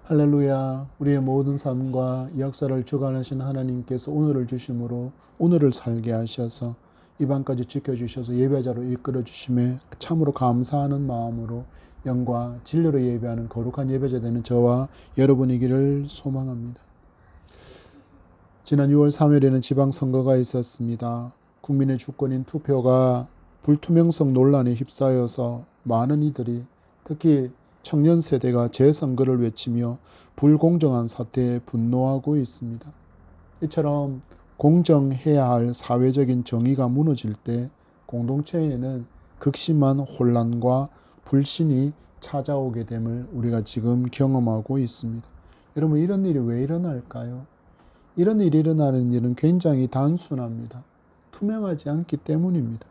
할렐루야. 우리의 모든 삶과 역사를 주관하신 하나님께서 오늘을 주심으로 오늘을 살게 하셔서 이 밤까지 지켜주셔서 예배자로 이끌어 주심에 참으로 감사하는 마음으로 영과 진리로 예배하는 거룩한 예배자 되는 저와 여러분이기를 소망합니다. 지난 6월 3일에는 지방선거가 있었습니다. 국민의 주권인 투표가 불투명성 논란에 휩싸여서 많은 이들이 특히 청년 세대가 재선거를 외치며 불공정한 사태에 분노하고 있습니다. 이처럼 공정해야 할 사회적인 정의가 무너질 때 공동체에는 극심한 혼란과 불신이 찾아오게 됨을 우리가 지금 경험하고 있습니다. 여러분, 이런 일이 왜 일어날까요? 이런 일이 일어나는 일은 굉장히 단순합니다. 투명하지 않기 때문입니다.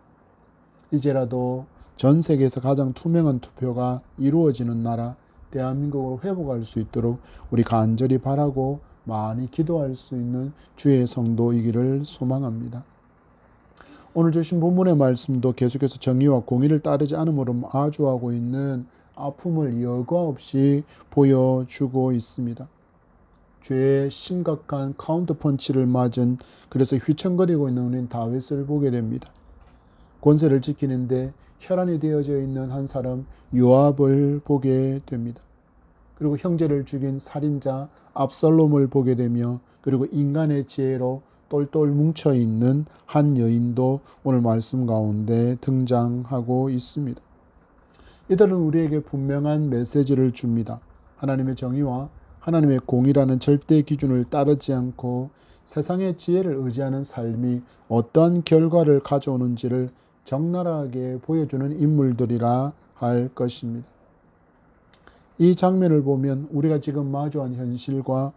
이제라도 전 세계에서 가장 투명한 투표가 이루어지는 나라 대한민국으로 회복할 수 있도록 우리 간절히 바라고 많이 기도할 수 있는 주의 성도이기를 소망합니다. 오늘 주신 본문의 말씀도 계속해서 정의와 공의를 따르지 않음으로 마주하고 있는 아픔을 여과 없이 보여주고 있습니다. 죄의 심각한 카운터펀치를 맞은, 그래서 휘청거리고 있는 우리는 다윗을 보게 됩니다. 권세를 지키는데 혈안이 되어져 있는 한 사람 요압을 보게 됩니다. 그리고 형제를 죽인 살인자 압살롬을 보게 되며, 그리고 인간의 지혜로 똘똘 뭉쳐있는 한 여인도 오늘 말씀 가운데 등장하고 있습니다. 이들은 우리에게 분명한 메시지를 줍니다. 하나님의 정의와 하나님의 공의라는 절대 기준을 따르지 않고 세상의 지혜를 의지하는 삶이 어떠한 결과를 가져오는지를 적나라하게 보여주는 인물들이라 할 것입니다. 이 장면을 보면 우리가 지금 마주한 현실과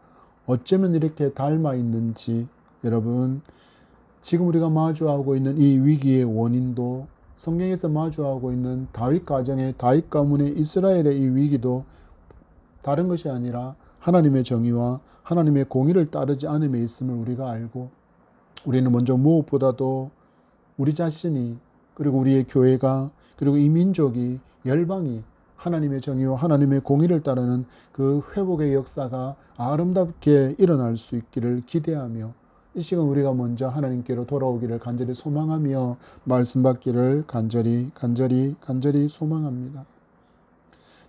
어쩌면 이렇게 닮아 있는지, 여러분, 지금 우리가 마주하고 있는 이 위기의 원인도 성경에서 마주하고 있는 다윗 가정의, 다윗 가문의 이스라엘의 이 위기도 다른 것이 아니라 하나님의 정의와 하나님의 공의를 따르지 않음에 있음을 우리가 알고, 우리는 먼저 무엇보다도 우리 자신이, 그리고 우리의 교회가, 그리고 이 민족이, 열방이 하나님의 정의와 하나님의 공의를 따르는 그 회복의 역사가 아름답게 일어날 수 있기를 기대하며, 이 시간 우리가 먼저 하나님께로 돌아오기를 간절히 소망하며 말씀 받기를 간절히 소망합니다.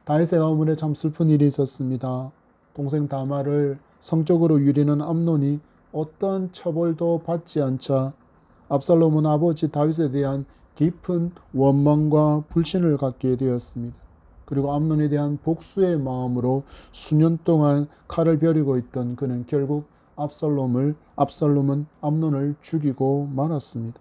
다윗의 가문에 참 슬픈 일이 있었습니다. 동생 다말을 성적으로 유리는 암논이 어떠한 처벌도 받지 않자 압살롬은 아버지 다윗에 대한 깊은 원망과 불신을 갖게 되었습니다. 그리고 암논에 대한 복수의 마음으로 수년 동안 칼을 벼리고 있던 그는 결국 압살롬은 암논을 죽이고 말았습니다.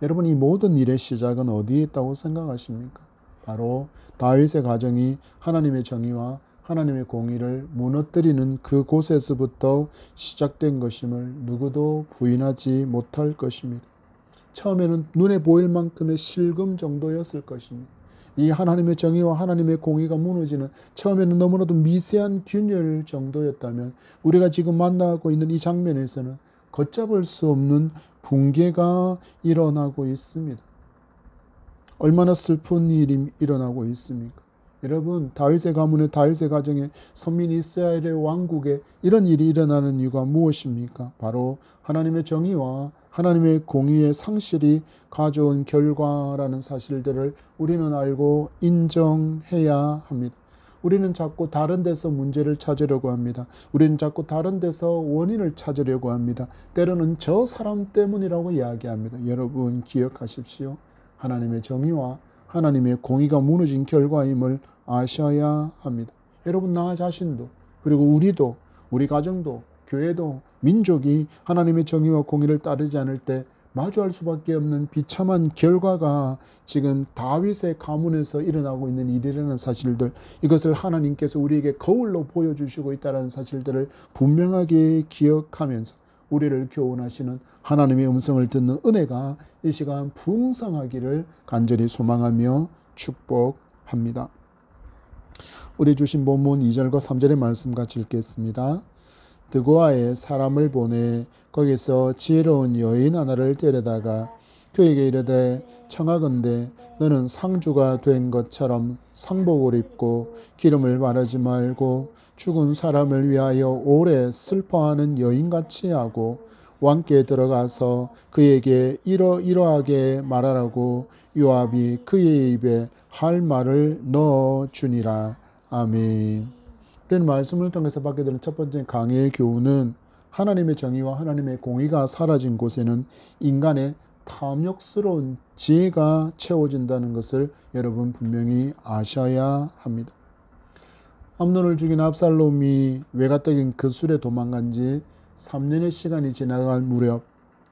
여러분, 이 모든 일의 시작은 어디에 있다고 생각하십니까? 바로 다윗의 가정이 하나님의 정의와 하나님의 공의를 무너뜨리는 그곳에서부터 시작된 것임을 누구도 부인하지 못할 것입니다. 처음에는 눈에 보일 만큼의 실금 정도였을 것입니다. 이 하나님의 정의와 하나님의 공의가 무너지는 처음에는 너무나도 미세한 균열 정도였다면, 우리가 지금 만나고 있는 이 장면에서는 걷잡을 수 없는 붕괴가 일어나고 있습니다. 얼마나 슬픈 일이 일어나고 있습니까? 여러분, 다윗의 가문에, 다윗의 가정에, 선민 이스라엘의 왕국에 이런 일이 일어나는 이유가 무엇입니까? 바로 하나님의 정의와 하나님의 공의의 상실이 가져온 결과라는 사실들을 우리는 알고 인정해야 합니다. 우리는 자꾸 다른 데서 문제를 찾으려고 합니다. 우리는 자꾸 다른 데서 원인을 찾으려고 합니다. 때로는 저 사람 때문이라고 이야기합니다. 여러분, 기억하십시오. 하나님의 정의와 하나님의 공의가 무너진 결과임을 아셔야 합니다. 여러분, 나 자신도, 그리고 우리도, 우리 가정도, 교회도, 민족이 하나님의 정의와 공의를 따르지 않을 때 마주할 수밖에 없는 비참한 결과가 지금 다윗의 가문에서 일어나고 있는 일이라는 사실들, 이것을 하나님께서 우리에게 거울로 보여주시고 있다는 사실들을 분명하게 기억하면서 우리를 교훈하시는 하나님의 음성을 듣는 은혜가 이 시간 풍성하기를 간절히 소망하며 축복합니다. 우리 주신 본문 2절과 3절의 말씀 같이 읽겠습니다. 드고아에 사람을 보내 거기서 지혜로운 여인 하나를 데려다가 그에게 이르되 청하건대 너는 상주가 된 것처럼 상복을 입고 기름을 바르지 말고 죽은 사람을 위하여 오래 슬퍼하는 여인같이 하고 왕께 들어가서 그에게 이러이러하게 말하라고 요압이 그의 입에 할 말을 넣어 주니라. 아멘. 이런 말씀을 통해서 받게 되는 첫 번째 강의의 교훈은 하나님의 정의와 하나님의 공의가 사라진 곳에는 인간의 탐욕스러운 지혜가 채워진다는 것을 여러분 분명히 아셔야 합니다. 암논을 죽인 압살롬이 외가적인 그술에 도망간 지 3년의 시간이 지나갈 무렵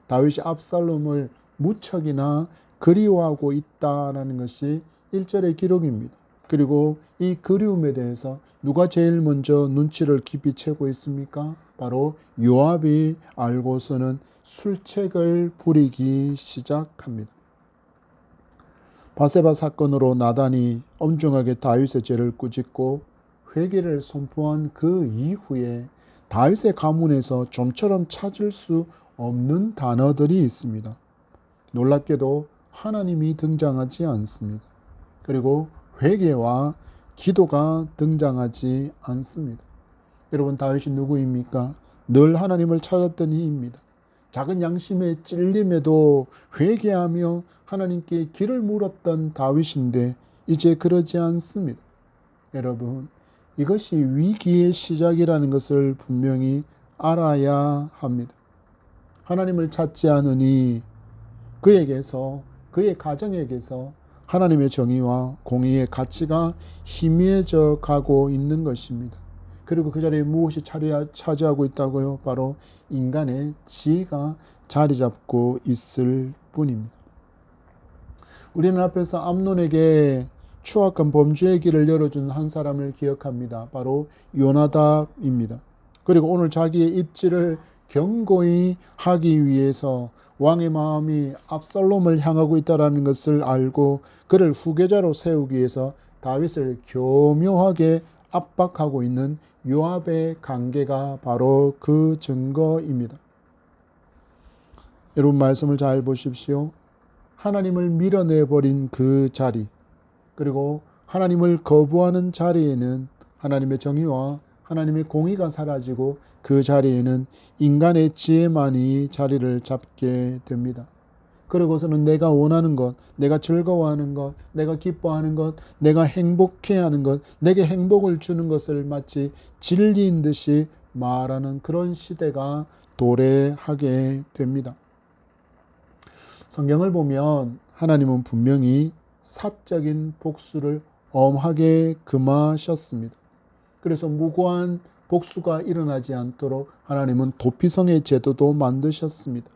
다윗이 압살롬을 무척이나 그리워하고 있다라는 것이 1절의 기록입니다. 그리고 이 그리움에 대해서 누가 제일 먼저 눈치를 깊이 채고 있습니까? 바로 요압이 알고서는 술책을 부리기 시작합니다. 바세바 사건으로 나단이 엄중하게 다윗의 죄를 꾸짖고 회개를 선포한 그 이후에 다윗의 가문에서 좀처럼 찾을 수 없는 단어들이 있습니다. 놀랍게도 하나님이 등장하지 않습니다. 그리고 회개와 기도가 등장하지 않습니다. 여러분, 다윗이 누구입니까? 늘 하나님을 찾았던 이입니다. 작은 양심의 찔림에도 회개하며 하나님께 길을 물었던 다윗인데 이제 그러지 않습니다. 여러분, 이것이 위기의 시작이라는 것을 분명히 알아야 합니다. 하나님을 찾지 않으니 그에게서, 그의 가정에게서 하나님의 정의와 공의의 가치가 희미해져 가고 있는 것입니다. 그리고 그 자리에 무엇이 차지하고 있다고요? 바로 인간의 지혜가 자리 잡고 있을 뿐입니다. 우리는 앞에서 암논에게 추악한 범죄의 길을 열어준 한 사람을 기억합니다. 바로 요나답입니다. 그리고 오늘 자기의 입지를 견고히 하기 위해서 왕의 마음이 압살롬을 향하고 있다는 것을 알고 그를 후계자로 세우기 위해서 다윗을 교묘하게 압박하고 있는 요압의 관계가 바로 그 증거입니다. 여러분, 말씀을 잘 보십시오. 하나님을 밀어내버린 그 자리, 그리고 하나님을 거부하는 자리에는 하나님의 정의와 하나님의 공의가 사라지고 그 자리에는 인간의 지혜만이 자리를 잡게 됩니다. 그러고서는 내가 원하는 것, 내가 즐거워하는 것, 내가 기뻐하는 것, 내가 행복해하는 것, 내게 행복을 주는 것을 마치 진리인 듯이 말하는 그런 시대가 도래하게 됩니다. 성경을 보면 하나님은 분명히 사적인 복수를 엄하게 금하셨습니다. 그래서 무고한 복수가 일어나지 않도록 하나님은 도피성의 제도도 만드셨습니다.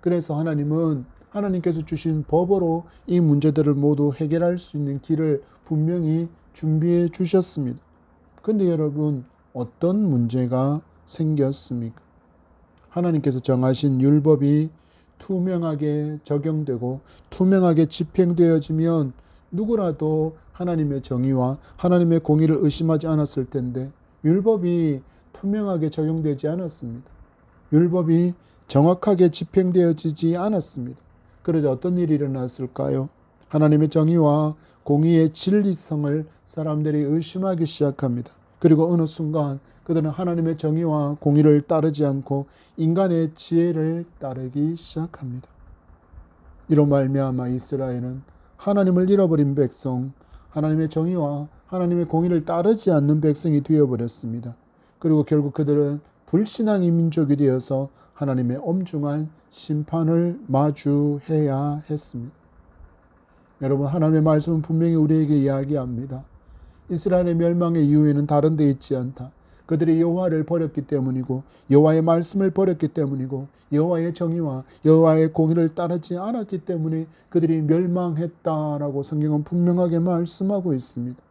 그래서 하나님은 하나님께서 주신 법으로 이 문제들을 모두 해결할 수 있는 길을 분명히 준비해 주셨습니다. 그런데 여러분, 어떤 문제가 생겼습니까? 하나님께서 정하신 율법이 투명하게 적용되고 투명하게 집행되어지면 누구라도 하나님의 정의와 하나님의 공의를 의심하지 않았을 텐데 율법이 투명하게 적용되지 않았습니다. 율법이 정확하게 집행되어지지 않았습니다. 그러자 어떤 일이 일어났을까요? 하나님의 정의와 공의의 진리성을 사람들이 의심하기 시작합니다. 그리고 어느 순간 그들은 하나님의 정의와 공의를 따르지 않고 인간의 지혜를 따르기 시작합니다. 이로 말미암아 이스라엘은 하나님을 잃어버린 백성, 하나님의 정의와 하나님의 공의를 따르지 않는 백성이 되어버렸습니다. 그리고 결국 그들은 불신앙의 민족이 되어서 하나님의 엄중한 심판을 마주해야 했습니다. 여러분, 하나님의 말씀은 분명히 우리에게 이야기합니다. 이스라엘의 멸망의 이유에는 다른 데 있지 않다. 그들이 여호와를 버렸기 때문이고 여호와의 말씀을 버렸기 때문이고 여호와의 정의와 여호와의 공의를 따르지 않았기 때문에 그들이 멸망했다라고 성경은 분명하게 말씀하고 있습니다.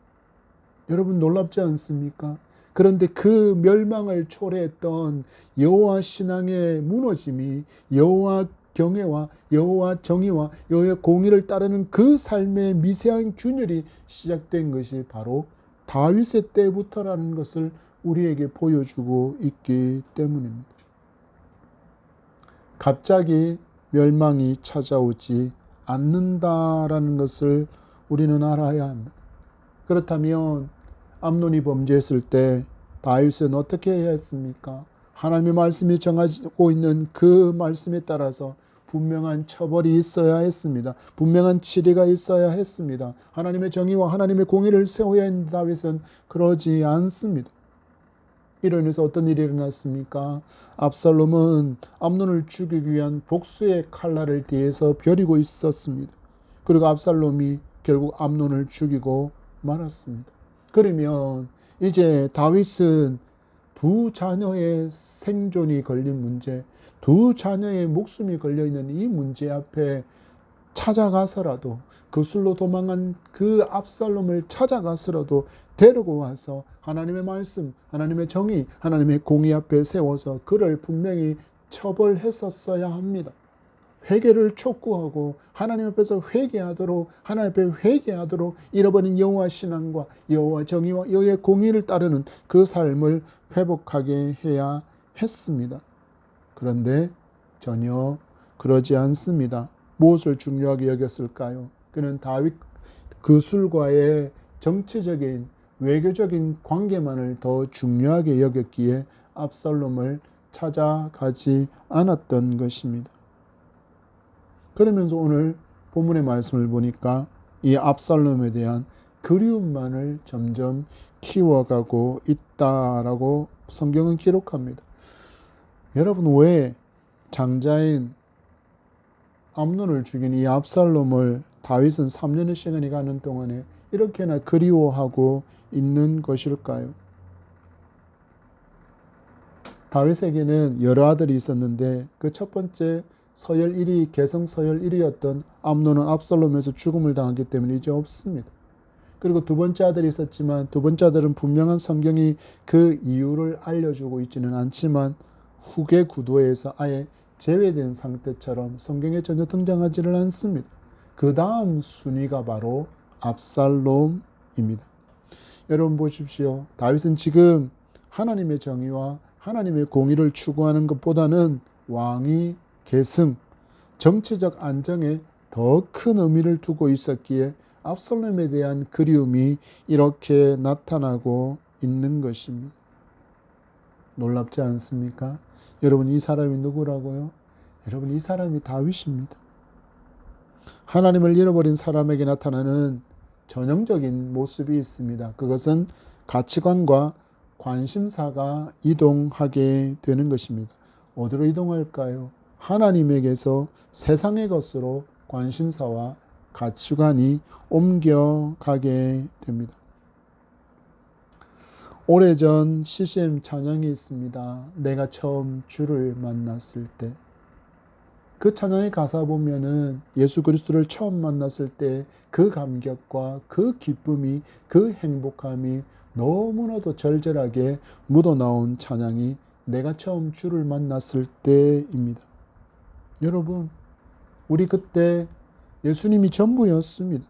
여러분, 놀랍지 않습니까? 그런데 그 멸망을 초래했던 여호와 신앙의 무너짐이 여호와 경외와 여호와 정의와 여호와의 공의를 따르는 그 삶의 미세한 균열이 시작된 것이 바로 다윗의 때부터라는 것을 우리에게 보여주고 있기 때문입니다. 갑자기 멸망이 찾아오지 않는다라는 것을 우리는 알아야 합니다. 그렇다면 암논이 범죄했을 때 다윗은 어떻게 해야 했습니까? 하나님의 말씀이 정하고 있는 그 말씀에 따라서 분명한 처벌이 있어야 했습니다. 분명한 치리가 있어야 했습니다. 하나님의 정의와 하나님의 공의를 세워야 했는데 다윗은 그러지 않습니다. 이로 인해서 어떤 일이 일어났습니까? 압살롬은 암논을 죽이기 위한 복수의 칼날을 뒤에서 벼리고 있었습니다. 그리고 압살롬이 결국 암논을 죽이고 말았습니다. 그러면 이제 다윗은 두 자녀의 생존이 걸린 문제, 두 자녀의 목숨이 걸려있는 이 문제 앞에 찾아가서라도, 그술로 도망한 그 압살롬을 찾아가서라도 데리고 와서 하나님의 말씀, 하나님의 정의, 하나님의 공의 앞에 세워서 그를 분명히 처벌했었어야 합니다. 회개를 촉구하고 하나님 앞에서 회개하도록, 하나님 앞에 회개하도록 잃어버린 여호와 신앙과 여호와 정의와 여호와의 공의를 따르는 그 삶을 회복하게 해야 했습니다. 그런데 전혀 그러지 않습니다. 무엇을 중요하게 여겼을까요? 그는 다윗 그술과의 정치적인 외교적인 관계만을 더 중요하게 여겼기에 압살롬을 찾아가지 않았던 것입니다. 그러면서 오늘 본문의 말씀을 보니까 이 압살롬에 대한 그리움만을 점점 키워가고 있다라고 성경은 기록합니다. 여러분, 왜 장자인 암논을 죽인 이 압살롬을 다윗은 3년의 시간이 가는 동안에 이렇게나 그리워하고 있는 것일까요? 다윗에게는 여러 아들이 있었는데 그 첫 번째 서열 1위, 계성 서열 1위였던 암논은 압살롬에서 죽음을 당했기 때문에 이제 없습니다. 그리고 두 번째 아들이 있었지만 두 번째 아들은 분명한 성경이 그 이유를 알려주고 있지는 않지만 후계 구도에서 아예 제외된 상태처럼 성경에 전혀 등장하지를 않습니다. 그 다음 순위가 바로 압살롬입니다. 여러분 보십시오. 다윗은 지금 하나님의 정의와 하나님의 공의를 추구하는 것보다는 왕위, 계승, 정치적 안정에 더 큰 의미를 두고 있었기에 압살롬에 대한 그리움이 이렇게 나타나고 있는 것입니다. 놀랍지 않습니까? 여러분, 이 사람이 누구라고요? 여러분, 이 사람이 다윗입니다. 하나님을 잃어버린 사람에게 나타나는 전형적인 모습이 있습니다. 그것은 가치관과 관심사가 이동하게 되는 것입니다. 어디로 이동할까요? 하나님에게서 세상의 것으로 관심사와 가치관이 옮겨가게 됩니다. 오래전 CCM 찬양이 있습니다. 내가 처음 주를 만났을 때. 그 찬양의 가사 보면은 예수 그리스도를 처음 만났을 때 그 감격과 그 기쁨이, 그 행복함이 너무나도 절절하게 묻어나온 찬양이 내가 처음 주를 만났을 때입니다. 여러분, 우리 그때 예수님이 전부였습니다.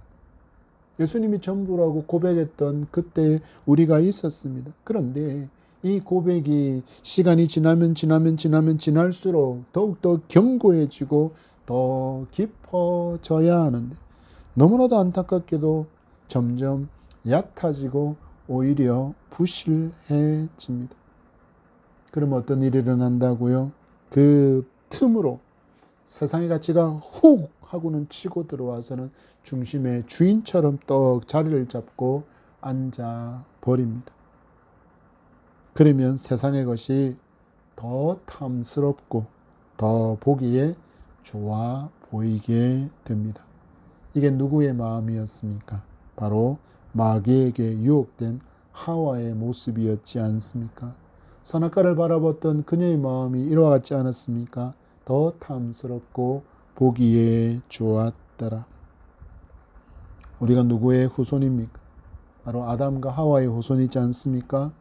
예수님이 전부라고 고백했던 그때 우리가 있었습니다. 그런데 이 고백이 시간이 지나면 지날수록 더욱더 견고해지고 더 깊어져야 하는데 너무나도 안타깝게도 점점 얕아지고 오히려 부실해집니다. 그럼 어떤 일이 일어난다고요? 그 틈으로 세상의 가치가 훅 하고는 치고 들어와서는 중심의 주인처럼 떡 자리를 잡고 앉아 버립니다. 그러면 세상의 것이 더 탐스럽고 더 보기에 좋아 보이게 됩니다. 이게 누구의 마음이었습니까? 바로 마귀에게 유혹된 하와의 모습이었지 않습니까? 선악과를 바라봤던 그녀의 마음이 이와 같지 않았습니까? 더 탐스럽고 보기에 좋았더라. 우리가 누구의 후손입니까? 바로 아담과 하와의 후손이지 않습니까?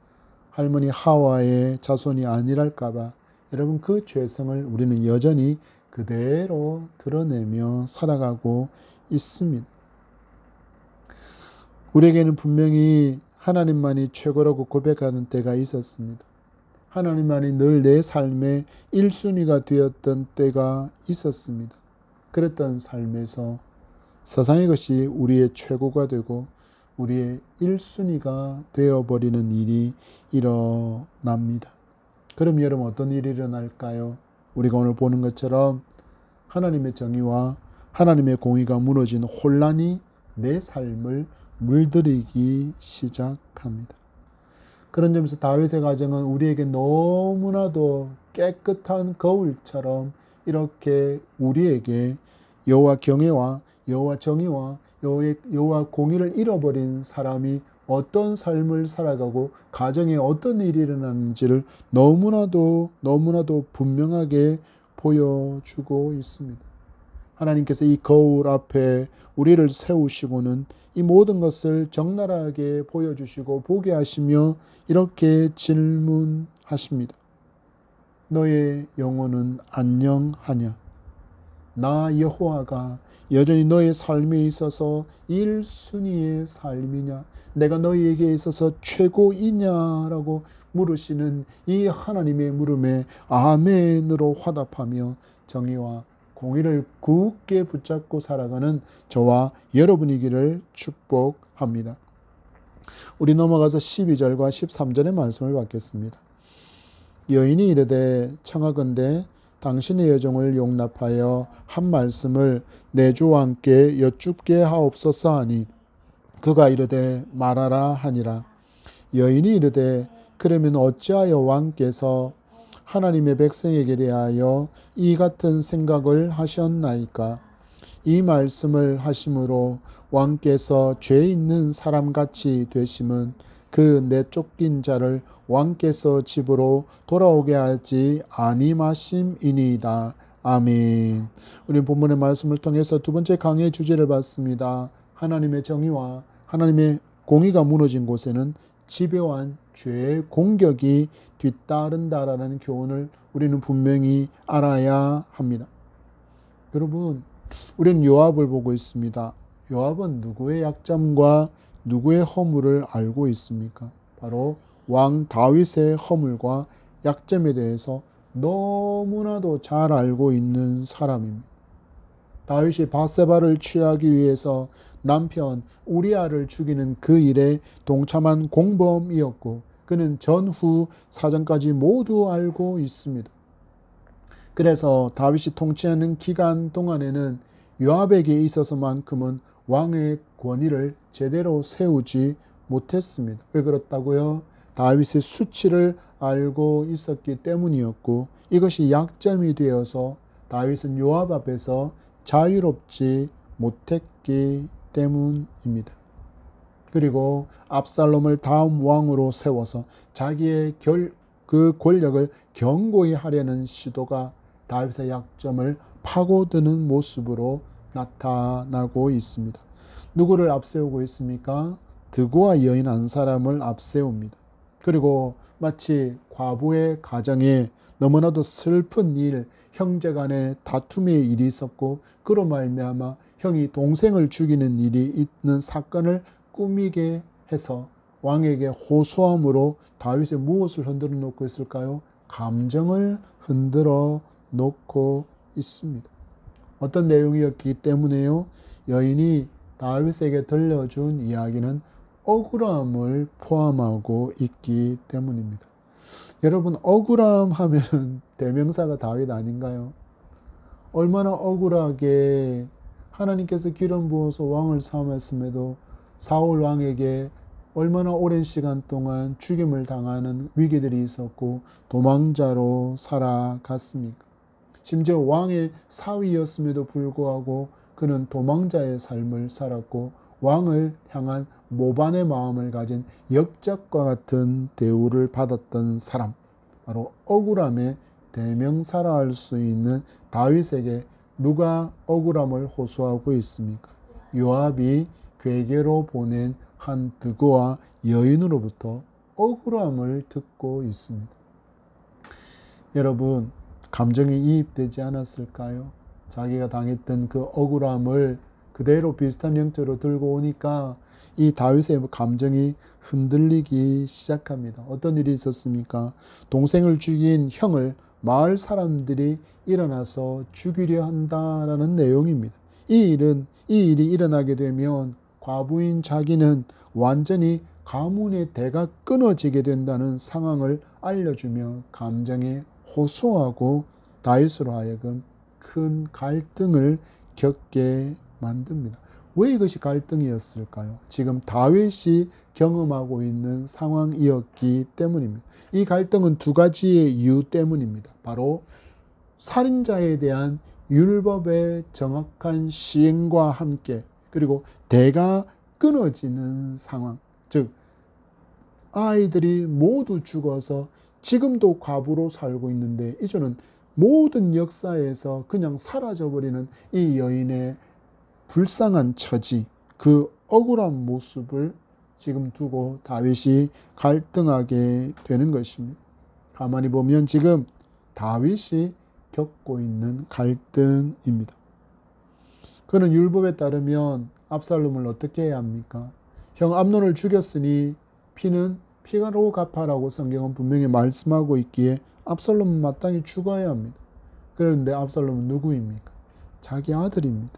할머니 하와의 자손이 아니랄까봐 여러분 그 죄성을 우리는 여전히 그대로 드러내며 살아가고 있습니다. 우리에게는 분명히 하나님만이 최고라고 고백하는 때가 있었습니다. 하나님만이 늘 내 삶의 1순위가 되었던 때가 있었습니다. 그랬던 삶에서 세상의 것이 우리의 최고가 되고 우리의 1순위가 되어버리는 일이 일어납니다. 그럼 여러분 어떤 일이 일어날까요? 우리가 오늘 보는 것처럼 하나님의 정의와 하나님의 공의가 무너진 혼란이 내 삶을 물들이기 시작합니다. 그런 점에서 다윗의 가정은 우리에게 너무나도 깨끗한 거울처럼 이렇게 우리에게 여호와 경외와 여호와 정의와 여호와 공의를 잃어버린 사람이 어떤 삶을 살아가고 가정에 어떤 일이 일어나는지를 너무나도 분명하게 보여주고 있습니다. 하나님께서 이 거울 앞에 우리를 세우시고는 이 모든 것을 적나라하게 보여주시고 보게 하시며 이렇게 질문하십니다. 너의 영혼은 안녕하냐? 나 여호와가 여전히 너의 삶에 있어서 1순위의 삶이냐? 내가 너희에게 있어서 최고이냐라고 물으시는 이 하나님의 물음에 아멘으로 화답하며 정의와 공의를 굳게 붙잡고 살아가는 저와 여러분이기를 축복합니다. 우리 넘어가서 12절과 13절의 말씀을 받겠습니다. 여인이 이르되 청하건대 당신의 여종을 용납하여 한 말씀을 내 주 왕께 여쭙게 하옵소서 하니 그가 이르되 말하라 하니라. 여인이 이르되 그러면 어찌하여 왕께서 하나님의 백성에게 대하여 이 같은 생각을 하셨나이까? 이 말씀을 하심으로 왕께서 죄 있는 사람같이 되심은 그 내쫓긴 자를 왕께서 집으로 돌아오게 하지 아니마심이니이다. 아멘. 우리는 본문의 말씀을 통해서 두 번째 강의 주제를 받습니다. 하나님의 정의와 하나님의 공의가 무너진 곳에는 집요한 죄의 공격이 뒤따른다라는 교훈을 우리는 분명히 알아야 합니다. 여러분, 우리는 요압을 보고 있습니다. 요압은 누구의 약점과 누구의 허물을 알고 있습니까? 바로 왕 다윗의 허물과 약점에 대해서 너무나도 잘 알고 있는 사람입니다. 다윗이 바세바를 취하기 위해서 남편 우리아를 죽이는 그 일에 동참한 공범이었고 그는 전후 사정까지 모두 알고 있습니다. 그래서 다윗이 통치하는 기간 동안에는 요압에게 있어서만큼은 왕의 권위를 제대로 세우지 못했습니다. 왜 그렇다고요? 다윗의 수치를 알고 있었기 때문이었고 이것이 약점이 되어서 다윗은 요압 앞에서 자유롭지 못했기 때문입니다. 그리고 압살롬을 다음 왕으로 세워서 자기의 그 권력을 견고히 하려는 시도가 다윗의 약점을 파고드는 모습으로 나타나고 있습니다. 누구를 앞세우고 있습니까? 드고와 여인 한 사람을 앞세웁니다. 그리고 마치 과부의 가정에 너무나도 슬픈 일, 형제간의 다툼의 일이 있었고 그로 말미암아 형이 동생을 죽이는 일이 있는 사건을 꾸미게 해서 왕에게 호소함으로 다윗이 무엇을 흔들어 놓고 있을까요? 감정을 흔들어 놓고 있습니다. 어떤 내용이었기 때문에요? 여인이 다윗에게 들려준 이야기는 억울함을 포함하고 있기 때문입니다. 여러분, 억울함 하면 대명사가 다윗 아닌가요? 얼마나 억울하게 하나님께서 기름 부어서 왕을 삼았음에도 사울 왕에게 얼마나 오랜 시간 동안 죽임을 당하는 위기들이 있었고 도망자로 살아갔습니까? 심지어 왕의 사위였음에도 불구하고 그는 도망자의 삶을 살았고 왕을 향한 모반의 마음을 가진 역적과 같은 대우를 받았던 사람, 바로 억울함의 대명사라 할 수 있는 다윗에게 누가 억울함을 호소하고 있습니까? 요압이 괴계로 보낸 한 드고와 여인으로부터 억울함을 듣고 있습니다. 여러분, 감정이 이입되지 않았을까요? 자기가 당했던 그 억울함을 그대로 비슷한 형태로 들고 오니까 이 다윗의 감정이 흔들리기 시작합니다. 어떤 일이 있었습니까? 동생을 죽인 형을 마을 사람들이 일어나서 죽이려 한다라는 내용입니다. 이 일이 일어나게 되면 과부인 자기는 완전히 가문의 대가 끊어지게 된다는 상황을 알려주며 감정에 호소하고 다윗으로 하여금 큰 갈등을 겪게 만듭니다. 왜 이것이 갈등이었을까요? 지금 다윗이 경험하고 있는 상황이었기 때문입니다. 이 갈등은 두 가지의 이유 때문입니다. 바로 살인자에 대한 율법의 정확한 시행과 함께, 그리고 대가 끊어지는 상황, 즉 아이들이 모두 죽어서 지금도 과부로 살고 있는데 이제는 모든 역사에서 그냥 사라져버리는 이 여인의 불쌍한 처지, 그 억울한 모습을 지금 두고 다윗이 갈등하게 되는 것입니다. 가만히 보면 지금 다윗이 겪고 있는 갈등입니다. 그는 율법에 따르면 압살롬을 어떻게 해야 합니까? 형 암논을 죽였으니 피는 피가로 갚아라고 성경은 분명히 말씀하고 있기에 압살롬은 마땅히 죽어야 합니다. 그런데 압살롬은 누구입니까? 자기 아들입니다.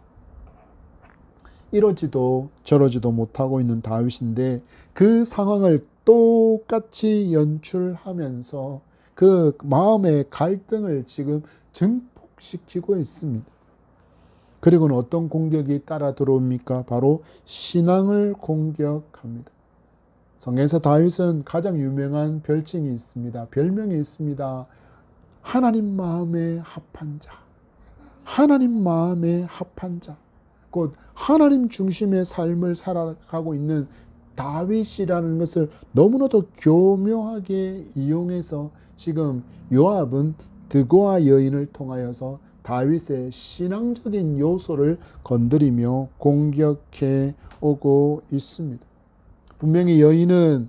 이러지도 저러지도 못하고 있는 다윗인데 그 상황을 똑같이 연출하면서 그 마음의 갈등을 지금 증폭시키고 있습니다. 그리고는 어떤 공격이 따라 들어옵니까? 바로 신앙을 공격합니다. 성경에서 다윗은 가장 유명한 별칭이 있습니다. 별명이 있습니다. 하나님 마음에 합한 자. 하나님 마음에 합한 자. 곧 하나님 중심의 삶을 살아가고 있는 다윗이라는 것을 너무나도 교묘하게 이용해서 지금 요압은 드고아 여인을 통하여서 다윗의 신앙적인 요소를 건드리며 공격해 오고 있습니다. 분명히 여인은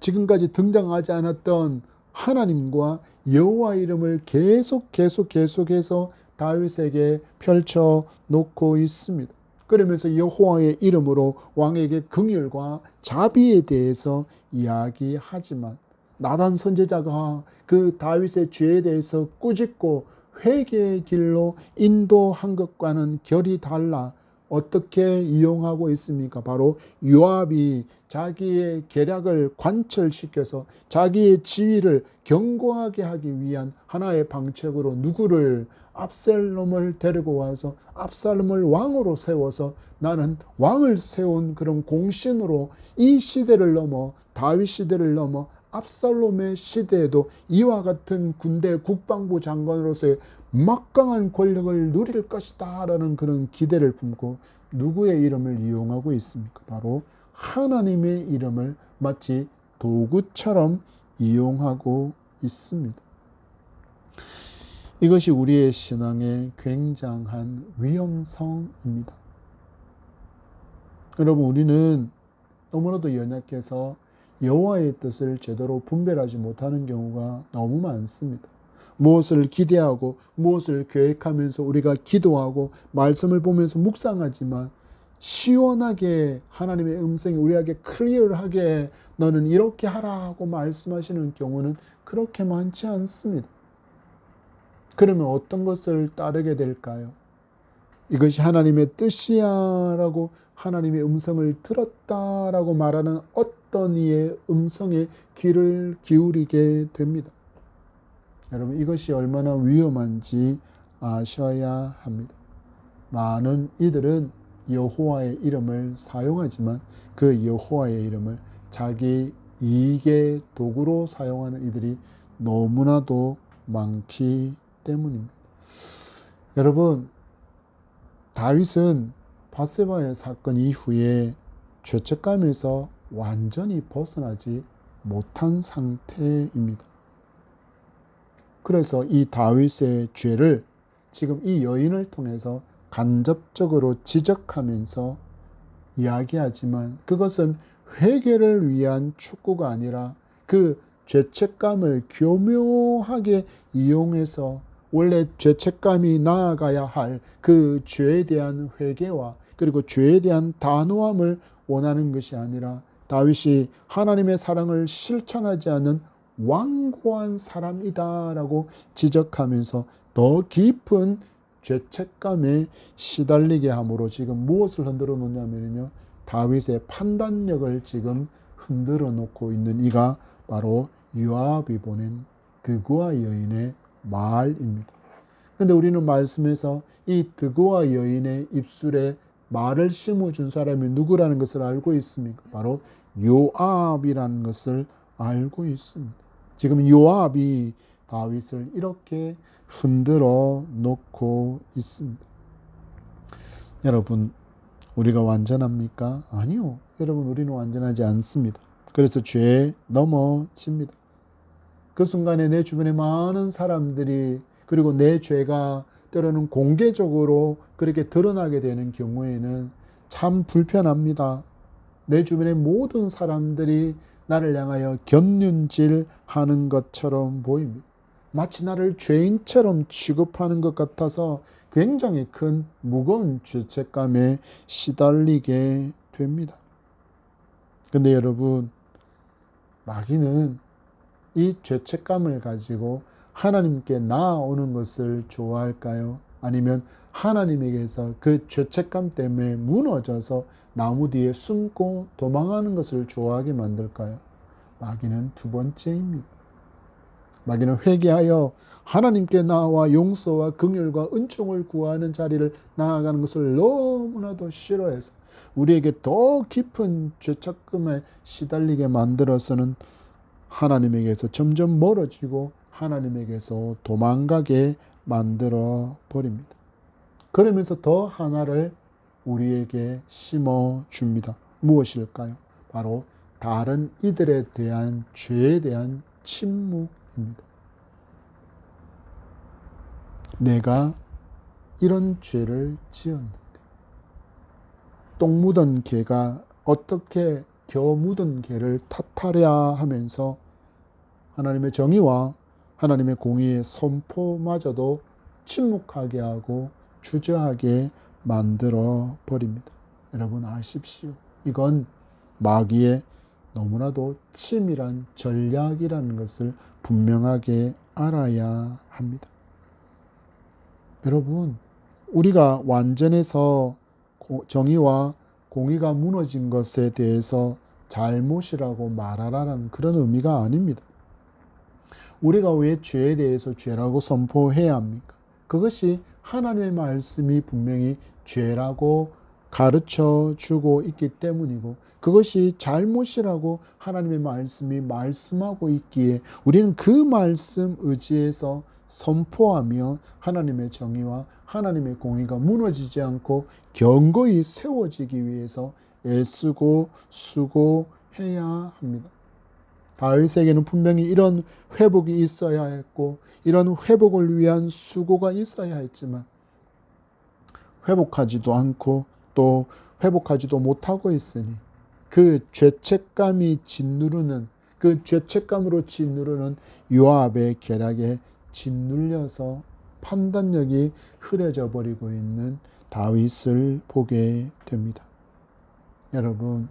지금까지 등장하지 않았던 하나님과 여호와 이름을 계속해서 다윗에게 펼쳐 놓고 있습니다. 그러면서 여호와의 이름으로 왕에게 긍휼과 자비에 대해서 이야기하지만 나단 선지자가 그 다윗의 죄에 대해서 꾸짖고 회개의 길로 인도한 것과는 결이 달라 어떻게 이용하고 있습니까? 바로 요압이 자기의 계략을 관철시켜서 자기의 지위를 견고하게 하기 위한 하나의 방책으로 누구를? 압살롬을 데리고 와서 압살롬을 왕으로 세워서 나는 왕을 세운 그런 공신으로 이 시대를 넘어 다윗 시대를 넘어 압살롬의 시대에도 이와 같은 군대 국방부 장관으로서의 막강한 권력을 누릴 것이다 라는 그런 기대를 품고 누구의 이름을 이용하고 있습니까? 바로 하나님의 이름을 마치 도구처럼 이용하고 있습니다. 이것이 우리의 신앙의 굉장한 위험성입니다. 여러분, 우리는 너무나도 연약해서 여호와의 뜻을 제대로 분별하지 못하는 경우가 너무 많습니다. 무엇을 기대하고 무엇을 계획하면서 우리가 기도하고 말씀을 보면서 묵상하지만 시원하게 하나님의 음성이 우리에게 클리어하게 너는 이렇게 하라고 말씀하시는 경우는 그렇게 많지 않습니다. 그러면 어떤 것을 따르게 될까요? 이것이 하나님의 뜻이야 라고 하나님의 음성을 들었다라고 말하는 어떤 이의 음성에 귀를 기울이게 됩니다. 여러분, 이것이 얼마나 위험한지 아셔야 합니다. 많은 이들은 여호와의 이름을 사용하지만 그 여호와의 이름을 자기 이익의 도구로 사용하는 이들이 너무나도 많기 때문입니다. 여러분, 다윗은 밧세바의 사건 이후에 죄책감에서 완전히 벗어나지 못한 상태입니다. 그래서 이 다윗의 죄를 지금 이 여인을 통해서 간접적으로 지적하면서 이야기하지만 그것은 회개를 위한 축구가 아니라 그 죄책감을 교묘하게 이용해서 원래 죄책감이 나아가야 할 그 죄에 대한 회개와 그리고 죄에 대한 단호함을 원하는 것이 아니라 다윗이 하나님의 사랑을 실천하지 않는 완고한 사람이다라고 지적하면서 더 깊은 죄책감에 시달리게 함으로 지금 무엇을 흔들어 놓냐면요, 다윗의 판단력을 지금 흔들어 놓고 있는 이가 바로 요압이 보낸 드고아 여인의 말입니다. 그런데 우리는 말씀에서 이 드고아 여인의 입술에 말을 심어준 사람이 누구라는 것을 알고 있습니까? 바로 요압이라는 것을 알고 있습니다. 지금 요압이 다윗을 이렇게 흔들어 놓고 있습니다. 여러분, 우리가 완전합니까? 아니요. 여러분, 우리는 완전하지 않습니다. 그래서 죄에 넘어집니다. 그 순간에 내 주변에 많은 사람들이, 그리고 내 죄가 때로는 공개적으로 그렇게 드러나게 되는 경우에는 참 불편합니다. 내 주변의 모든 사람들이 나를 향하여 곁눈질하는 것처럼 보입니다. 마치 나를 죄인처럼 취급하는 것 같아서 굉장히 큰 무거운 죄책감에 시달리게 됩니다. 그런데 여러분, 마귀는 이 죄책감을 가지고 하나님께 나아오는 것을 좋아할까요? 아니면 하나님에게서 그 죄책감 때문에 무너져서 나무 뒤에 숨고 도망하는 것을 좋아하게 만들까요? 마귀는 두 번째입니다. 마귀는 회개하여 하나님께 나와 용서와 긍휼과 은총을 구하는 자리를 나아가는 것을 너무나도 싫어해서 우리에게 더 깊은 죄책감에 시달리게 만들어서는 하나님에게서 점점 멀어지고 하나님에게서 도망가게 만들어 버립니다. 그러면서 더 하나를 우리에게 심어줍니다. 무엇일까요? 바로 다른 이들에 대한 죄에 대한 침묵입니다. 내가 이런 죄를 지었는데 똥 묻은 개가 어떻게 겨우 묻은 개를 탓하랴 하면서 하나님의 정의와 하나님의 공의의 선포마저도 침묵하게 하고 주저하게 만들어 버립니다. 여러분 아십시오. 이건 마귀의 너무나도 치밀한 전략이라는 것을 분명하게 알아야 합니다. 여러분, 우리가 완전해서 정의와 공의가 무너진 것에 대해서 잘못이라고 말하라는 그런 의미가 아닙니다. 우리가 왜 죄에 대해서 죄라고 선포해야 합니까? 그것이 하나님의 말씀이 분명히 죄라고 가르쳐 주고 있기 때문이고, 그것이 잘못이라고 하나님의 말씀이 말씀하고 있기에 우리는 그 말씀 의지해서 선포하며 하나님의 정의와 하나님의 공의가 무너지지 않고 견고히 세워지기 위해서 애쓰고 수고해야 합니다. 다윗에게는 분명히 이런 회복이 있어야 했고 이런 회복을 위한 수고가 있어야 했지만 회복하지도 않고 또 회복하지도 못하고 있으니 그 죄책감이 짓누르는, 그 죄책감으로 짓누르는 요압의 계략에 짓눌려서 판단력이 흐려져 버리고 있는 다윗을 보게 됩니다. 여러분,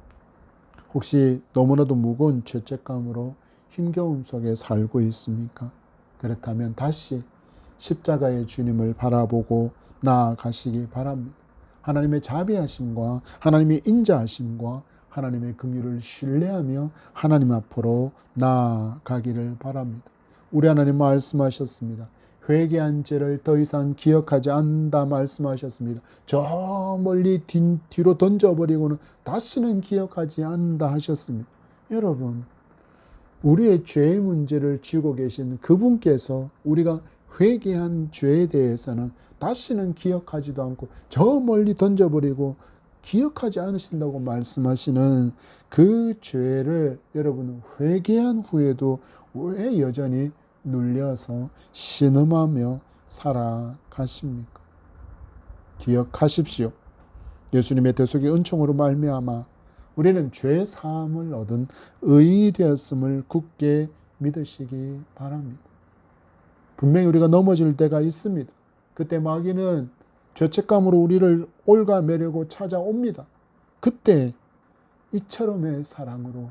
혹시 너무나도 무거운 죄책감으로 힘겨움 속에 살고 있습니까? 그렇다면 다시 십자가의 주님을 바라보고 나아가시기 바랍니다. 하나님의 자비하심과 하나님의 인자하심과 하나님의 긍휼을 신뢰하며 하나님 앞으로 나아가기를 바랍니다. 우리 하나님 말씀하셨습니다. 회개한 죄를 더 이상 기억하지 않는다 말씀하셨습니다. 저 멀리 뒤로 던져버리고는 다시는 기억하지 않는다 하셨습니다. 여러분, 우리의 죄의 문제를 쥐고 계신 그분께서 우리가 회개한 죄에 대해서는 다시는 기억하지도 않고 저 멀리 던져버리고 기억하지 않으신다고 말씀하시는 그 죄를 여러분 회개한 후에도 왜 여전히 눌려서 신음하며 살아가십니까? 기억하십시오. 예수님의 대속의 은총으로 말미암아 우리는 죄 사함을 얻은 의인이 되었음을 굳게 믿으시기 바랍니다. 분명히 우리가 넘어질 때가 있습니다. 그때 마귀는 죄책감으로 우리를 올가매려고 찾아옵니다. 그때 이처럼의 사랑으로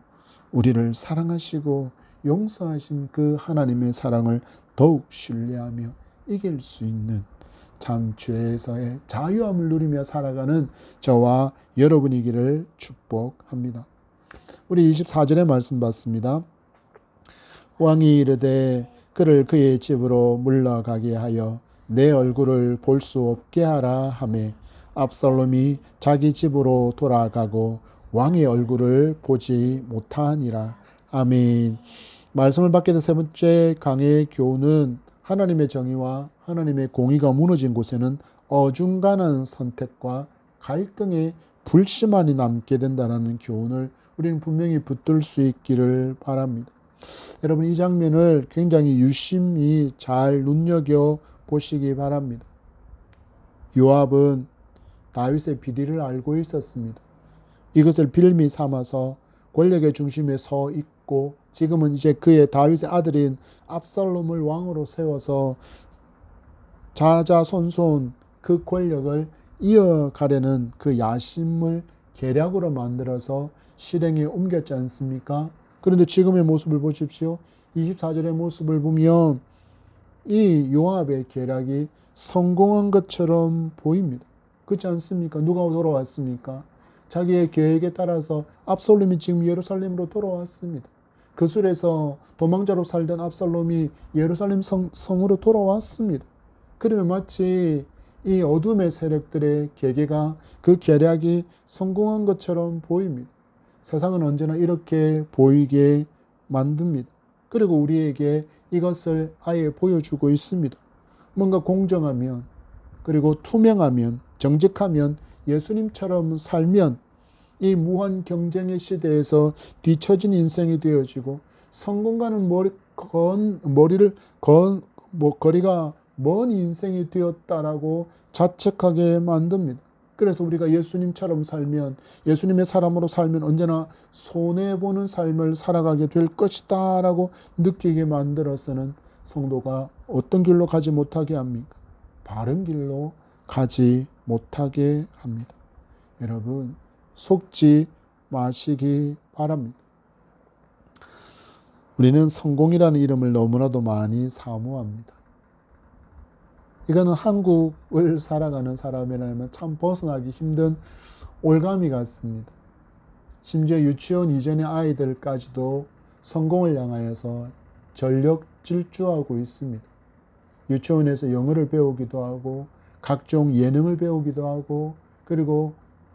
우리를 사랑하시고 용서하신 그 하나님의 사랑을 더욱 신뢰하며 이길 수 있는 참 죄에서의 자유함을 누리며 살아가는 저와 여러분이기를 축복합니다. 우리 24절의 말씀 봤습니다. 왕이 이르되 그를 그의 집으로 물러가게 하여 내 얼굴을 볼 수 없게 하라 하매 압살롬이 자기 집으로 돌아가고 왕의 얼굴을 보지 못하니라. 아멘. 말씀을 받게 된 세 번째 강의 교훈은 하나님의 정의와 하나님의 공의가 무너진 곳에는 어중간한 선택과 갈등의 불신만이 남게 된다는 교훈을 우리는 분명히 붙들 수 있기를 바랍니다. 여러분, 이 장면을 굉장히 유심히 잘 눈여겨 보시기 바랍니다. 요압은 다윗의 비리를 알고 있었습니다. 이것을 빌미 삼아서 권력의 중심에 서 있고 지금은 이제 그의 다윗의 아들인 압살롬을 왕으로 세워서 자자손손 그 권력을 이어가려는 그 야심을 계략으로 만들어서 실행에 옮겼지 않습니까? 그런데 지금의 모습을 보십시오. 24절의 모습을 보면 이 요압의 계략이 성공한 것처럼 보입니다. 그렇지 않습니까? 누가 돌아왔습니까? 자기의 계획에 따라서 압살롬이 지금 예루살렘으로 돌아왔습니다. 그술에서 도망자로 살던 압살롬이 예루살렘 성으로 돌아왔습니다. 그러면 마치 이 어둠의 세력들의 계계가 그 계략이 성공한 것처럼 보입니다. 세상은 언제나 이렇게 보이게 만듭니다. 그리고 우리에게 이것을 아예 보여주고 있습니다. 뭔가 공정하면, 그리고 투명하면, 정직하면, 예수님처럼 살면 이 무한 경쟁의 시대에서 뒤처진 인생이 되어지고 성공과는 거리가 먼 인생이 되었다라고 자책하게 만듭니다. 그래서 우리가 예수님처럼 살면, 예수님의 사람으로 살면 언제나 손해보는 삶을 살아가게 될 것이다 라고 느끼게 만들어서는 성도가 어떤 길로 가지 못하게 합니까? 바른 길로 가지 못하게 합니다. 여러분, 속지 마시기 바랍니다. 우리는 성공이라는 이름을 너무나도 많이 사모합니다. 이거는 한국을 살아가는 사람이라면 참 벗어나기 힘든 올가미 같습니다. 심지어 유치원 이전의 아이들까지도 성공을 향하여서 전력 질주하고 있습니다. 유치원에서 영어를 배우기도 하고 각종 예능을 배우기도 하고 그리고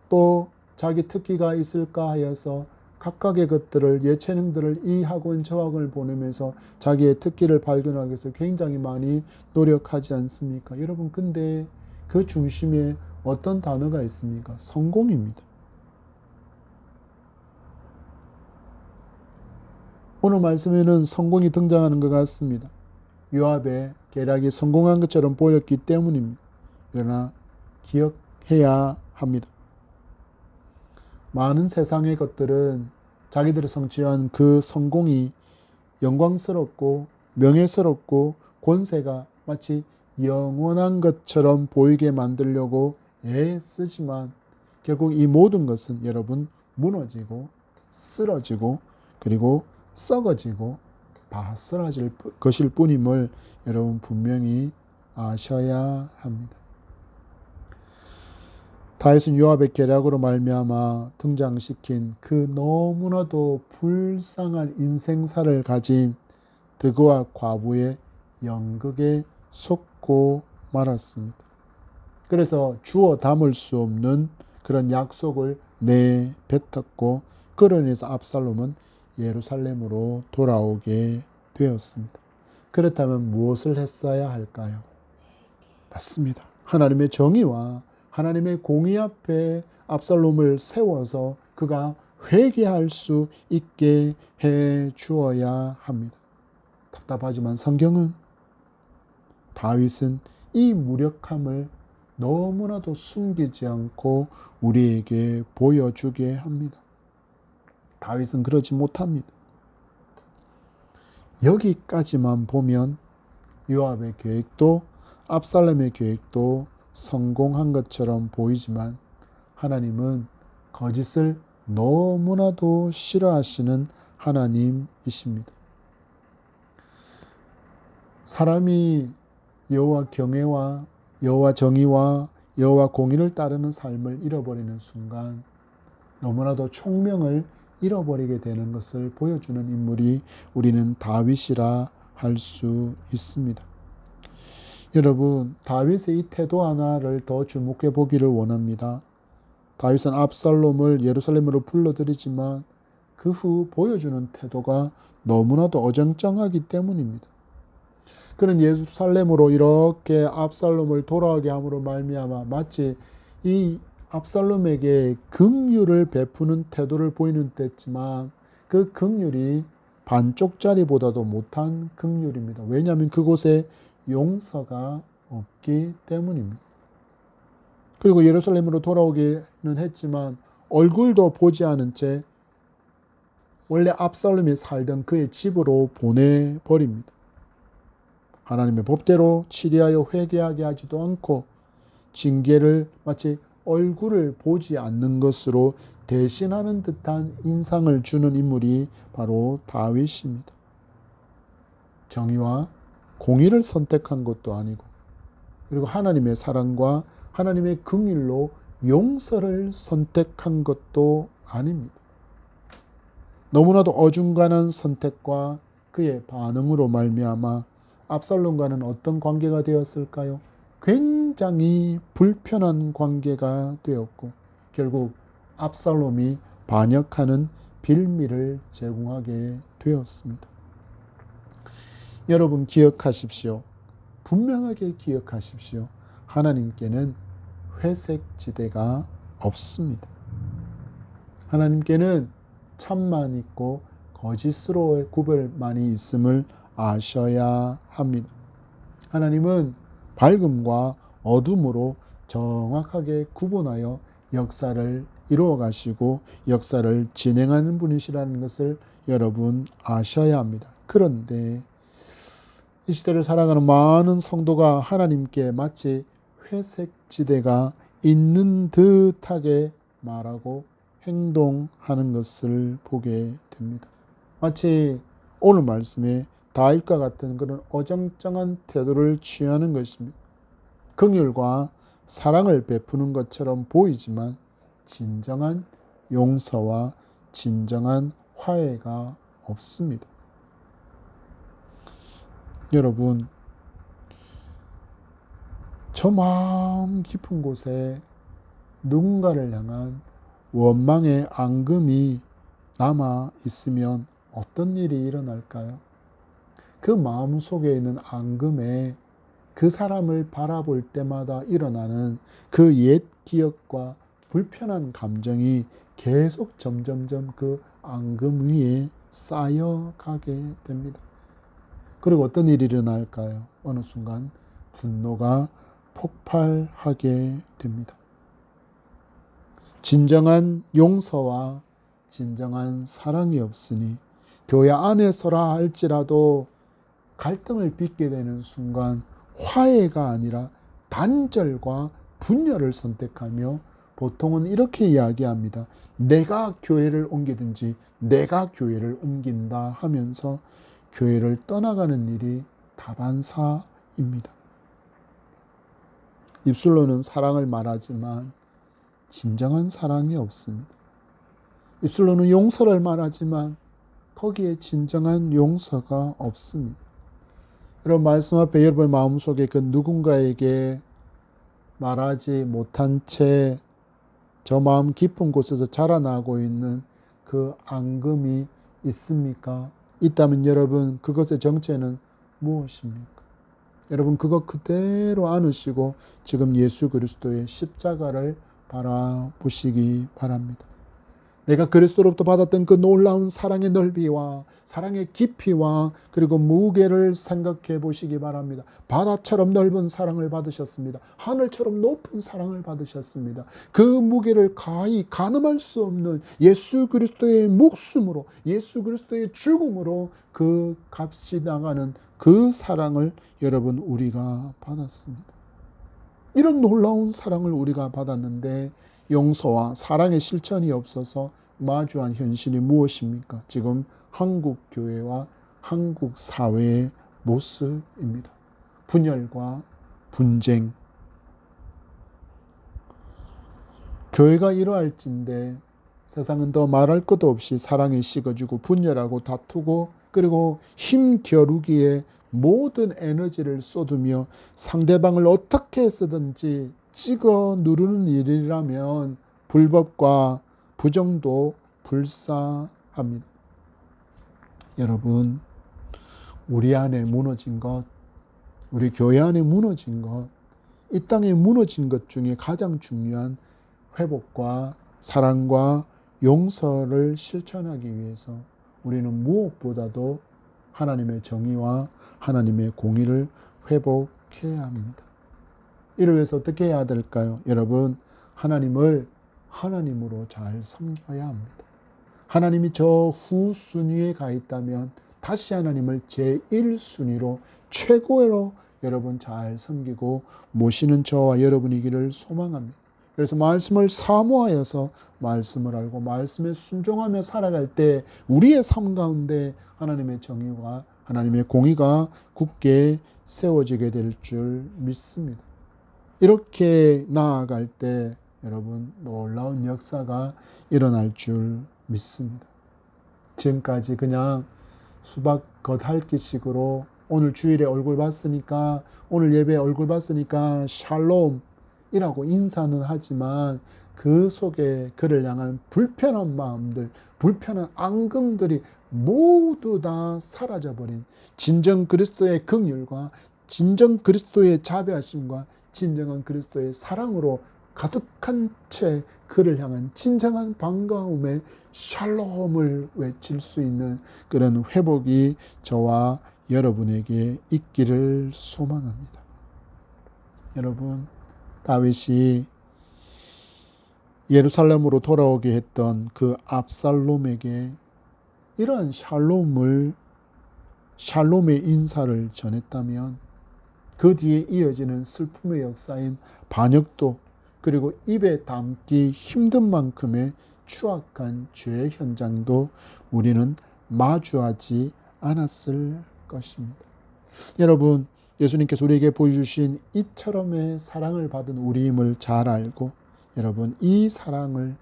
또 자기 특기가 있을까 하여서 각각의 것들을 예체능들을 이 학원 저 학원을 보내면서 자기의 특기를 발견하기 위해서 굉장히 많이 노력하지 않습니까? 여러분, 근데 그 중심에 어떤 단어가 있습니까? 성공입니다. 오늘 말씀에는 성공이 등장하는 것 같습니다. 요압의 계략이 성공한 것처럼 보였기 때문입니다. 그러나 기억해야 합니다. 많은 세상의 것들은 자기들이 성취한 그 성공이 영광스럽고 명예스럽고 권세가 마치 영원한 것처럼 보이게 만들려고 애쓰지만 결국 이 모든 것은 여러분 무너지고 쓰러지고 그리고 썩어지고 바스라질 것일 뿐임을 여러분 분명히 아셔야 합니다. 다윗은 요압의 계략으로 말미암아 등장시킨 그 너무나도 불쌍한 인생사를 가진 득과 과부의 연극에 속고 말았습니다. 그래서 주어 담을 수 없는 그런 약속을 내뱉었고 그로 인해서 압살롬은 예루살렘으로 돌아오게 되었습니다. 그렇다면 무엇을 했어야 할까요? 맞습니다. 하나님의 정의와 하나님의 공의 앞에 압살롬을 세워서 그가 회개할 수 있게 해 주어야 합니다. 답답하지만 성경은 다윗은 이 무력함을 너무나도 숨기지 않고 우리에게 보여주게 합니다. 다윗은 그러지 못합니다. 여기까지만 보면 요압의 계획도 압살롬의 계획도 성공한 것처럼 보이지만 하나님은 거짓을 너무나도 싫어하시는 하나님이십니다. 사람이 여호와 경외와 여호와 정의와 여호와 공의를 따르는 삶을 잃어버리는 순간 너무나도 총명을 잃어버리게 되는 것을 보여주는 인물이 우리는 다윗이라 할 수 있습니다. 여러분, 다윗의 이 태도 하나를 더 주목해 보기를 원합니다. 다윗은 압살롬을 예루살렘으로 불러들이지만 그 후 보여주는 태도가 너무나도 어정쩡하기 때문입니다. 그는 예루살렘으로 이렇게 압살롬을 돌아오게 함으로 말미암아 마치 이 압살롬에게 긍휼을 베푸는 태도를 보이는 때지만 그 긍휼이 반쪽짜리보다도 못한 긍휼입니다. 왜냐하면 그곳에 용서가 없기 때문입니다. 그리고 예루살렘으로 돌아오기는 했지만 얼굴도 보지 않은 채 원래 압살롬이 살던 그의 집으로 보내버립니다. 하나님의 법대로 치리하여 회개하게 하지도 않고 징계를 마치 얼굴을 보지 않는 것으로 대신하는 듯한 인상을 주는 인물이 바로 다윗입니다. 정의와 공의를 선택한 것도 아니고 그리고 하나님의 사랑과 하나님의 긍휼로 용서를 선택한 것도 아닙니다. 너무나도 어중간한 선택과 그의 반응으로 말미암아 압살롬과는 어떤 관계가 되었을까요? 굉장히 불편한 관계가 되었고 결국 압살롬이 반역하는 빌미를 제공하게 되었습니다. 여러분 기억하십시오. 분명하게 기억하십시오. 하나님께는 회색지대가 없습니다. 하나님께는 참만 있고 거짓으로의 구별만이 있음을 아셔야 합니다. 하나님은 밝음과 어둠으로 정확하게 구분하여 역사를 이루어 가시고 역사를 진행하는 분이시라는 것을 여러분 아셔야 합니다. 그런데 이 시대를 살아가는 많은 성도가 하나님께 마치 회색지대가 있는 듯하게 말하고 행동하는 것을 보게 됩니다. 마치 오늘 말씀에 다윗과 같은 그런 어정쩡한 태도를 취하는 것입니다. 긍휼과 사랑을 베푸는 것처럼 보이지만 진정한 용서와 진정한 화해가 없습니다. 여러분, 저 마음 깊은 곳에 누군가를 향한 원망의 앙금이 남아 있으면 어떤 일이 일어날까요? 그 마음 속에 있는 앙금에 그 사람을 바라볼 때마다 일어나는 그 옛 기억과 불편한 감정이 계속 점점점 그 앙금 위에 쌓여가게 됩니다. 그리고 어떤 일이 일어날까요? 어느 순간 분노가 폭발하게 됩니다. 진정한 용서와 진정한 사랑이 없으니 교회 안에서라 할지라도 갈등을 빚게 되는 순간 화해가 아니라 단절과 분열을 선택하며 보통은 이렇게 이야기합니다. 내가 교회를 옮기든지 내가 교회를 옮긴다 하면서 교회를 떠나가는 일이 다반사입니다. 입술로는 사랑을 말하지만 진정한 사랑이 없습니다. 입술로는 용서를 말하지만 거기에 진정한 용서가 없습니다. 여러분 말씀 앞에 여러분의 마음속에 그 누군가에게 말하지 못한 채 저 마음 깊은 곳에서 자라나고 있는 그 앙금이 있습니까? 있다면 여러분 그것의 정체는 무엇입니까? 여러분 그것 그대로 안으시고 지금 예수 그리스도의 십자가를 바라보시기 바랍니다. 내가 그리스도로부터 받았던 그 놀라운 사랑의 넓이와 사랑의 깊이와 그리고 무게를 생각해 보시기 바랍니다. 바다처럼 넓은 사랑을 받으셨습니다. 하늘처럼 높은 사랑을 받으셨습니다. 그 무게를 가히 가늠할 수 없는 예수 그리스도의 목숨으로 예수 그리스도의 죽음으로 그 값이 나가는 그 사랑을 여러분 우리가 받았습니다. 이런 놀라운 사랑을 우리가 받았는데 용서와 사랑의 실천이 없어서 마주한 현실이 무엇입니까? 지금 한국 교회와 한국 사회의 모습입니다. 분열과 분쟁. 교회가 이러할진대 세상은 더 말할 것도 없이 사랑에 식어지고 분열하고 다투고 그리고 힘겨루기에 모든 에너지를 쏟으며 상대방을 어떻게 해서든지 찍어 누르는 일이라면 불법과 부정도 불사합니다. 여러분, 우리 안에 무너진 것, 우리 교회 안에 무너진 것, 이 땅에 무너진 것 중에 가장 중요한 회복과 사랑과 용서를 실천하기 위해서 우리는 무엇보다도 하나님의 정의와 하나님의 공의를 회복해야 합니다. 이를 위해서 어떻게 해야 될까요? 여러분, 하나님을 하나님으로 잘 섬겨야 합니다. 하나님이 저 후순위에 가 있다면 다시 하나님을 제1순위로 최고로 여러분 잘 섬기고 모시는 저와 여러분이기를 소망합니다. 그래서 말씀을 사모하여서 말씀을 알고 말씀에 순종하며 살아갈 때 우리의 삶 가운데 하나님의 정의와 하나님의 공의가 굳게 세워지게 될 줄 믿습니다. 이렇게 나아갈 때 여러분 놀라운 역사가 일어날 줄 믿습니다. 지금까지 그냥 수박 겉핥기식으로 오늘 주일에 얼굴 봤으니까 오늘 예배에 얼굴 봤으니까 샬롬이라고 인사는 하지만 그 속에 그를 향한 불편한 마음들, 불편한 앙금들이 모두 다 사라져버린 진정 그리스도의 긍휼과 진정 그리스도의 자비하심과 진정한 그리스도의 사랑으로 가득한 채 그를 향한 진정한 반가움의 샬롬을 외칠 수 있는 그런 회복이 저와 여러분에게 있기를 소망합니다. 여러분, 다윗이 예루살렘으로 돌아오게 했던 그 압살롬에게 이러한 샬롬의 인사를 전했다면 그 뒤에 이어지는 슬픔의 역사인 반역도 그리고 입에 담기 힘든 만큼의 추악한 죄의 현장도 우리는 마주하지 않았을 것입니다. 여러분, 예수님께서 우리에게 보여주신 이처럼의 사랑을 받은 우리임을 잘 알고 여러분 이 사랑을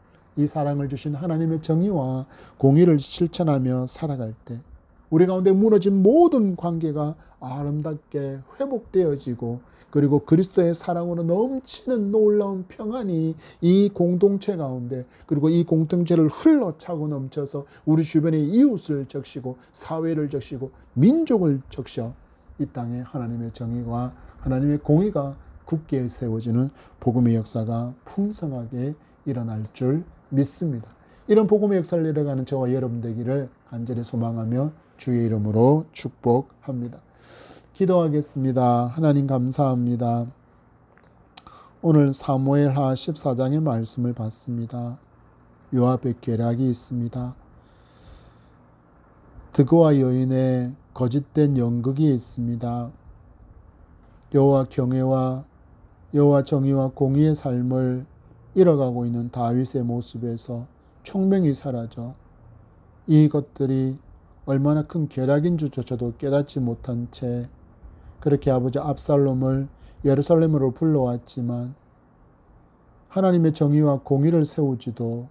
주신 하나님의 정의와 공의를 실천하며 살아갈 때 우리 가운데 무너진 모든 관계가 아름답게 회복되어지고 그리고 그리스도의 사랑으로 넘치는 놀라운 평안이 이 공동체 가운데 그리고 이 공동체를 흘러차고 넘쳐서 우리 주변의 이웃을 적시고 사회를 적시고 민족을 적셔 이 땅에 하나님의 정의와 하나님의 공의가 굳게 세워지는 복음의 역사가 풍성하게 일어날 줄 믿습니다. 이런 복음의 역사를 이뤄가는 저와 여러분 되기를 간절히 소망하며 주의 이름으로 축복합니다. 기도하겠습니다. 하나님 감사합니다. 오늘 사무엘하 14장의 말씀을 봤습니다. 요압의 계략이 있습니다. 드고와 여인의 거짓된 연극이 있습니다. 여호와 경외와 여호와 정의와 공의의 삶을 잃어가고 있는 다윗의 모습에서 총명이 사라져 이것들이 얼마나 큰 계략인 줄조차도 깨닫지 못한 채 그렇게 아버지 압살롬을 예루살렘으로 불러왔지만 하나님의 정의와 공의를 세우지도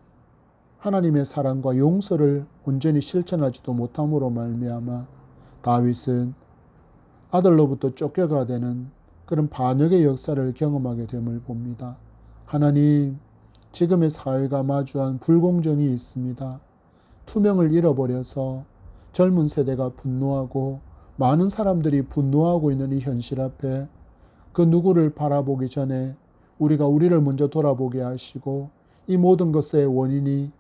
하나님의 사랑과 용서를 온전히 실천하지도 못함으로 말미암아 다윗은 아들로부터 쫓겨가 되는 그런 반역의 역사를 경험하게 됨을 봅니다. 하나님, 지금의 사회가 마주한 불공정이 있습니다. 투명을 잃어버려서 젊은 세대가 분노하고 많은 사람들이 분노하고 있는 이 현실 앞에 그 누구를 바라보기 전에 우리가 우리를 먼저 돌아보게 하시고 이 모든 것의 원인이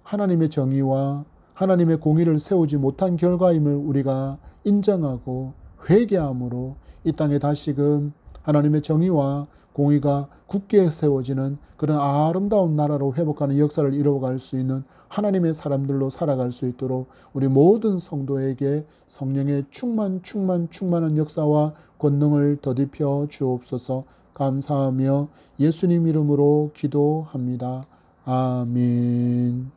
하나님의 정의와 하나님의 공의를 세우지 못한 결과임을 우리가 인정하고 회개함으로 이 땅에 다시금 하나님의 정의와 공의가 굳게 세워지는 그런 아름다운 나라로 회복하는 역사를 이루어갈 수 있는 하나님의 사람들로 살아갈 수 있도록 우리 모든 성도에게 성령의 충만한 역사와 권능을 더딥혀 주옵소서. 감사하며 예수님 이름으로 기도합니다. 아멘.